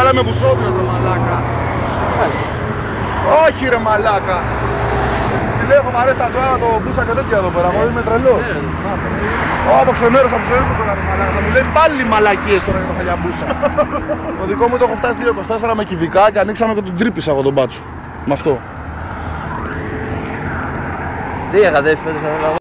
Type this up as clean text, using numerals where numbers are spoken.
τώρα με μπουσόβιο ρε μαλάκα. Όχι ρε μαλάκα. Συλλέχω μ' αρέσει τα τώρα το μπούσα και τέτοια εδώ πέρα, εγώ είμαι τρελός. Το ξενέρωσα από τη ζωή μου τώρα ρε μαλάκα. Θα μου λέει πάλι μαλακίες τώρα για το χαλιαμπούσα. Το δικό μου το έχω φτάσει 2.24 με κυβικά και ανοίξαμε και τον τρύπησα εγώ τον μπάτσο. Με αυτό. Τι είχατε,